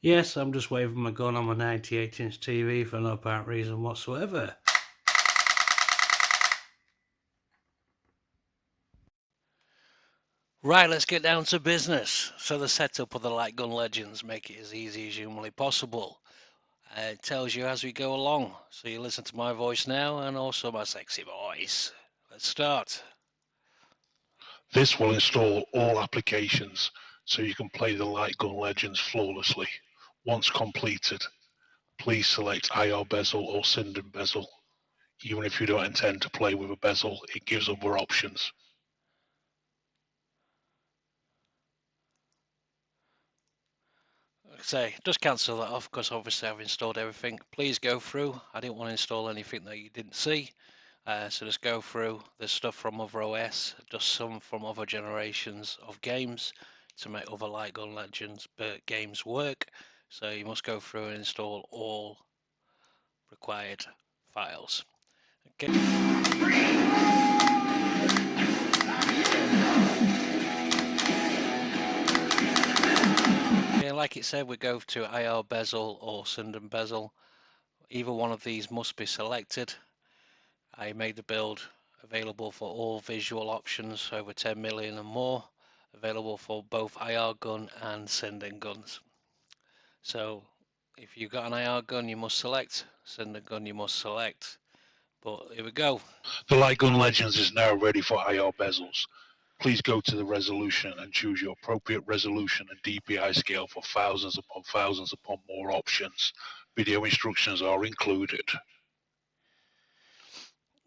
Yes, I'm just waving my gun on my 98-inch TV for no apparent reason whatsoever. Right, let's get down to business. So the setup of the Lightgun Legends make it as easy as humanly possible. It tells you as we go along. So you listen to my voice now and also my sexy voice. Let's start. This will install all applications so you can play the Lightgun Legends flawlessly. Once completed, please select IR bezel or Sinden bezel. Even if you don't intend to play with a bezel, it gives other options. Say, just cancel that off because obviously I've installed everything. Please go through. I didn't want to install anything that you didn't see. So just go through. There's stuff from other OS, just some from other generations of games to make other Lightgun Legends games work. So you must go through and install all required files. Okay. Okay, like it said, we go to IR bezel or Sinden bezel. Either one of these must be selected. I made the build available for all visual options over 10 million and more, available for both IR gun and Sinden guns. So if you've got an IR gun, you must select. Sinden gun, you must select. But here we go. The Lightgun Legends is now ready for IR bezels. Please go to the resolution and choose your appropriate resolution and DPI scale for thousands upon more options. Video instructions are included.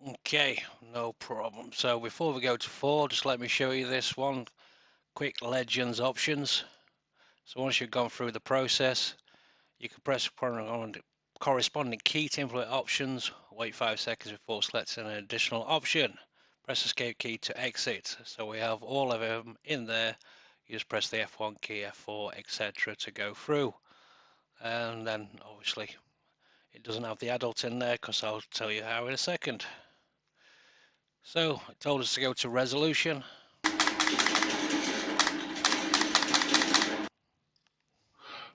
Okay, no problem. So before we go to 4, just let me show you this one. Quick Legends options. So once you've gone through the process, you can press corresponding key to implement options, wait 5 seconds before selecting an additional option. Press escape key to exit. So we have all of them in there. You just press the F1 key, F4, etc. to go through. And then obviously it doesn't have the adult in there because I'll tell you how in a second. So it told us to go to resolution.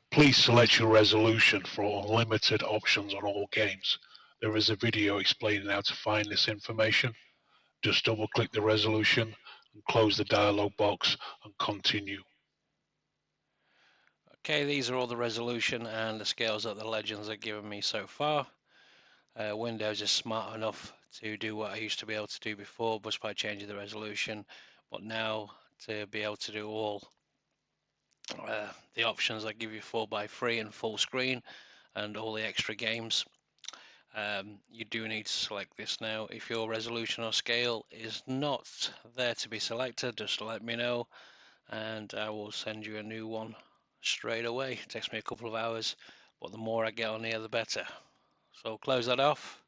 Please select your resolution for unlimited options on all games. There is a video explaining how to find this information. Just double click the resolution and close the dialog box and continue. Okay, these are all the resolution and the scales that the Legends are giving me so far. Windows is smart enough to do what I used to be able to do before, just by changing the resolution, but now to be able to do all the options that give you 4x3 and full screen and all the extra games. You do need to select this now. If your resolution or scale is not there to be selected, just let me know and I will send you a new one straight away. It takes me a couple of hours, but the more I get on here, the better. So close that off.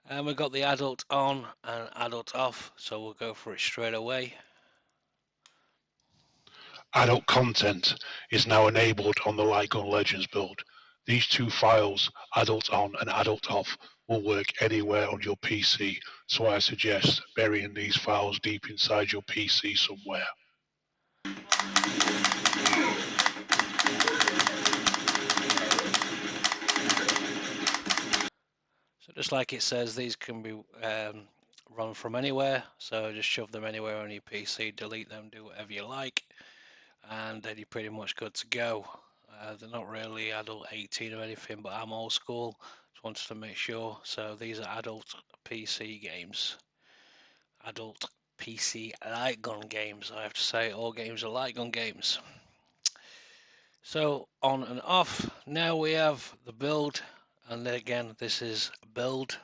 And we've got the adult on and adult off, so we'll go for it straight away. Adult content is now enabled on the Lightgun Legends build. These two files, adult on and adult off, will work anywhere on your PC, so I suggest burying these files deep inside your PC somewhere. So just like it says, these can be run from anywhere, so just shove them anywhere on your PC, delete them, do whatever you like, and then you're pretty much good to go. They're not really adult 18 or anything, but I'm old school, just wanted to make sure. So these are adult PC games. Adult PC light gun games, I have to say, all games are light gun games. So on and off, now we have the build, and again this is build.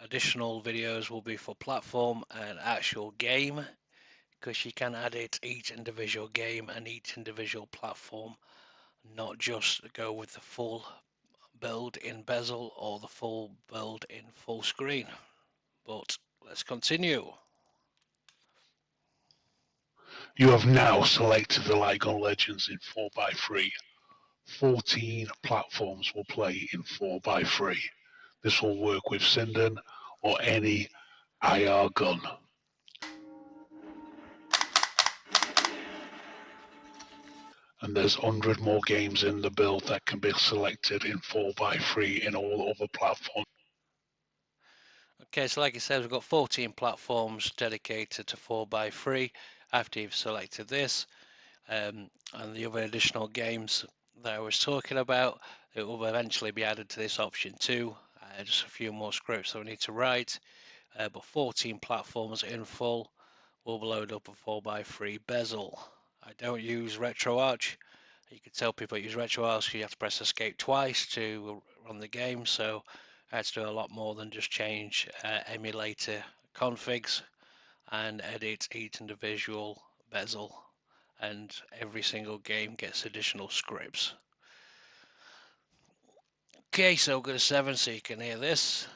Additional videos will be for platform and actual game, because you can add it each individual game and each individual platform, not just go with the full build in bezel or the full build in full screen. But let's continue. You have now selected the Lightgun Legends in 4x3. 14 platforms will play in 4x3. This will work with Sinden or any IR gun. And there's 100 more games in the build that can be selected in 4x3 in all other platforms. Okay, so like it says, we've got 14 platforms dedicated to 4x3 after you've selected this. And the other additional games that I was talking about, it will eventually be added to this option too. Just a few more scripts that we need to write, but 14 platforms in full will load up a 4x3 bezel. I don't use RetroArch. You can tell people use RetroArch, you have to press escape twice to run the game, so I had to do a lot more than just change emulator configs and edit each individual bezel, and every single game gets additional scripts. Okay, so we'll go to 7 so you can hear this.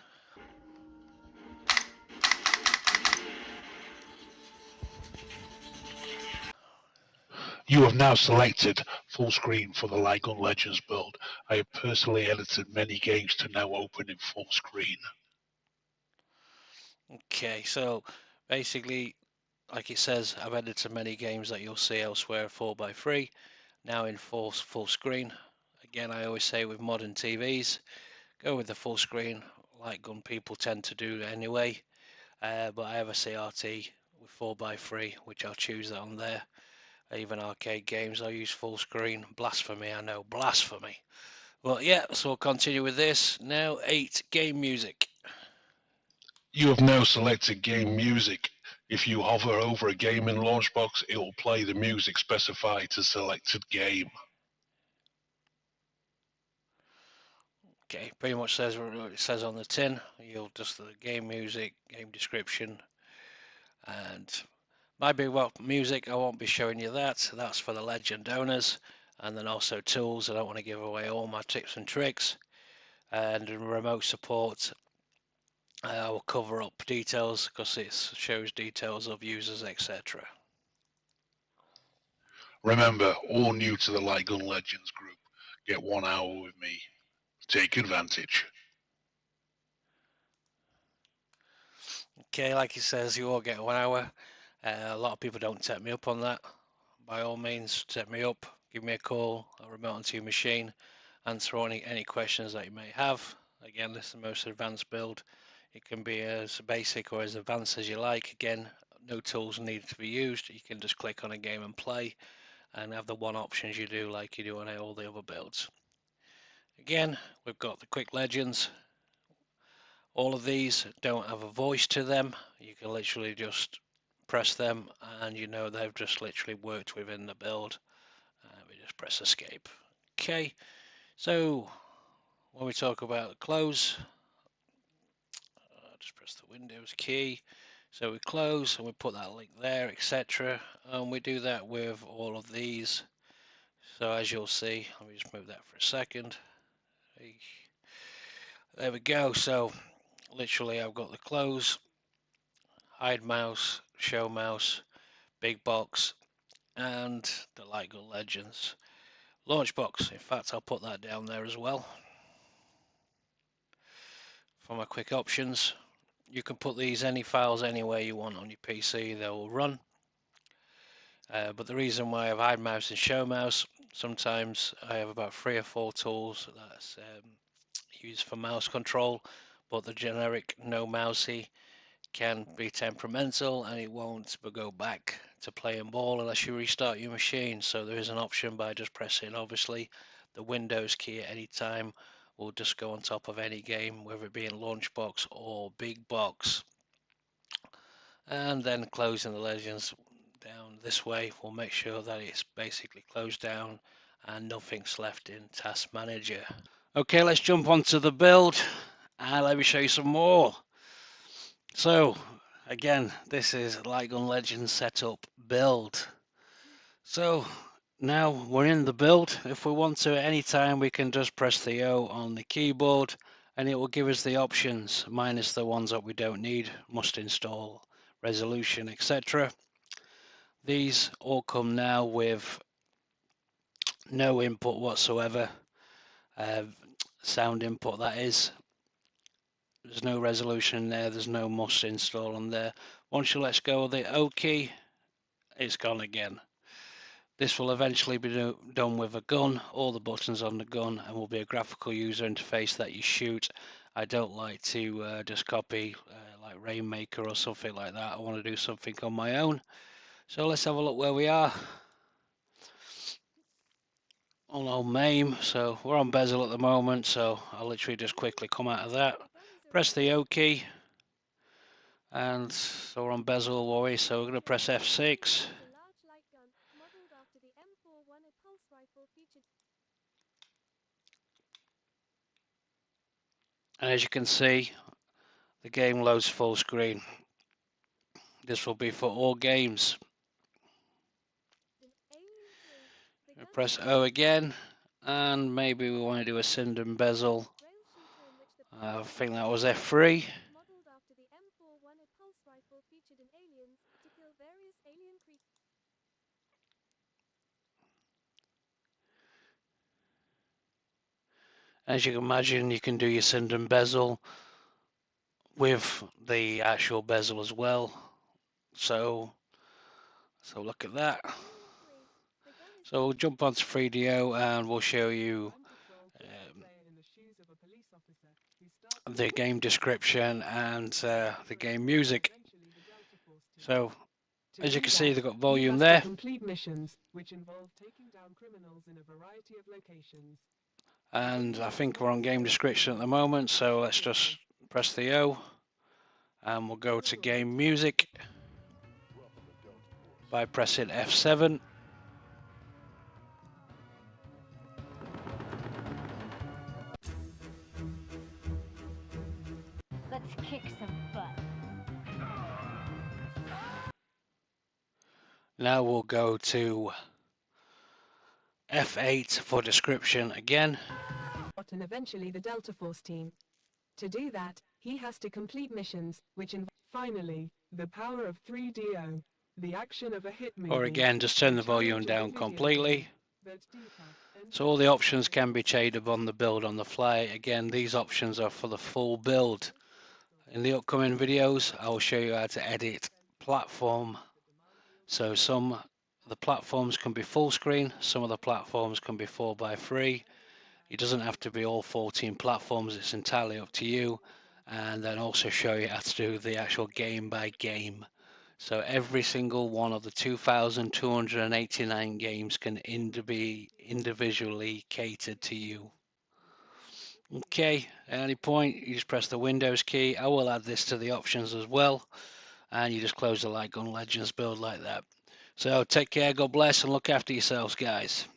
You have now selected full screen for the Lightgun Legends build. I have personally edited many games to now open in full screen. Okay, so basically, like it says, I've edited many games that you'll see elsewhere 4x3, now in full screen. Again, I always say with modern TVs, go with the full screen. Lightgun people tend to do anyway, but I have a CRT with 4x3, which I'll choose that on there. Even arcade games, I'll use full screen. Blasphemy, I know, blasphemy. Well, yeah, so we'll continue with this. Now, 8, game music. You have now selected game music. If you hover over a game in Launchbox, it will play the music specified to selected game. Okay, pretty much says what it says on the tin. You'll just the game music, game description, and my big music. I won't be showing you that. That's for the Legend owners, and then also tools. I don't want to give away all my tips and tricks. And in remote support, I will cover up details because it shows details of users, etc. Remember, all new to the Lightgun Legends group, get 1 hour with me. Take advantage. Okay, like he says, you all get 1 hour. A lot of people don't take me up on that. By all means, take me up, give me a call, I'll remote onto your machine, answer any questions that you may have. Again, this is the most advanced build. It can be as basic or as advanced as you like. Again, no tools need to be used. You can just click on a game and play and have the one options you do like you do on all the other builds. Again, we've got the quick legends. All of these don't have a voice to them. You can literally just press them and you know they've just literally worked within the build. We just press escape. Okay, so when we talk about close, just press the Windows key. So we close and we put that link there, etc. And we do that with all of these. So as you'll see, let me just move that for a second. There we go. So literally I've got the close, hide mouse, show mouse, big box, and the Lightgun Legends launch box. In fact, I'll put that down there as well. For my quick options, you can put these any files anywhere you want on your PC, they will run. But the reason why I have hide mouse and show mouse, sometimes I have about 3 or 4 tools that's used for mouse control, but the generic no mousey can be temperamental and it won't go back to playing ball unless you restart your machine. So there is an option by just pressing obviously the Windows key at any time will just go on top of any game, whether it be in launch box or big box. And then closing the Legends down this way will make sure that it's basically closed down and nothing's left in Task Manager. Okay, let's jump onto the build and let me show you some more. So again, this is Lightgun Legends setup build. So now we're in the build. If we want to at any time, we can just press the O on the keyboard and it will give us the options minus the ones that we don't need, must install, resolution, etc. These all come now with no input whatsoever, sound input that is. There's no resolution there, there's no must install on there. Once you let go of the O key, it's gone again. This will eventually be done with a gun, all the buttons on the gun, and will be a graphical user interface that you shoot. I don't like to just copy like Rainmaker or something like that. I want to do something on my own. So let's have a look where we are. On old MAME, so we're on bezel at the moment, so I'll literally just quickly come out of that, press the O key, and so we're on bezel away, so we're going to press F6. And as you can see, the game loads full screen. This will be for all games. Press O again, and maybe we want to do a Cinder bezel. I think that was F3. As you can imagine, you can do your Cinder bezel with the actual bezel as well. So look at that. So we'll jump onto 3DO and we'll show you the game description and the game music. So as you can see, they've got volume there. And I think we're on game description at the moment, so let's just press the O and we'll go to game music by pressing F7. Let's kick some butt. Now we'll go to F8 for description again. And eventually the Delta Force team. To do that, he has to complete missions, which finally, the power of 3DO, the action of a hit movie. Or again, just turn the volume down completely. So all the options can be changed on the build on the fly. Again, these options are for the full build. In the upcoming videos, I will show you how to edit platform. So some of the platforms can be full screen, some of the platforms can be 4x3. It doesn't have to be all 14 platforms, it's entirely up to you. And then also show you how to do the actual game by game. So every single one of the 2,289 games can be individually catered to you. Okay, at any point you just press the Windows key. I will add this to the options as well. And you just close the Lightgun Legends build like that. So take care, God bless, and look after yourselves, guys.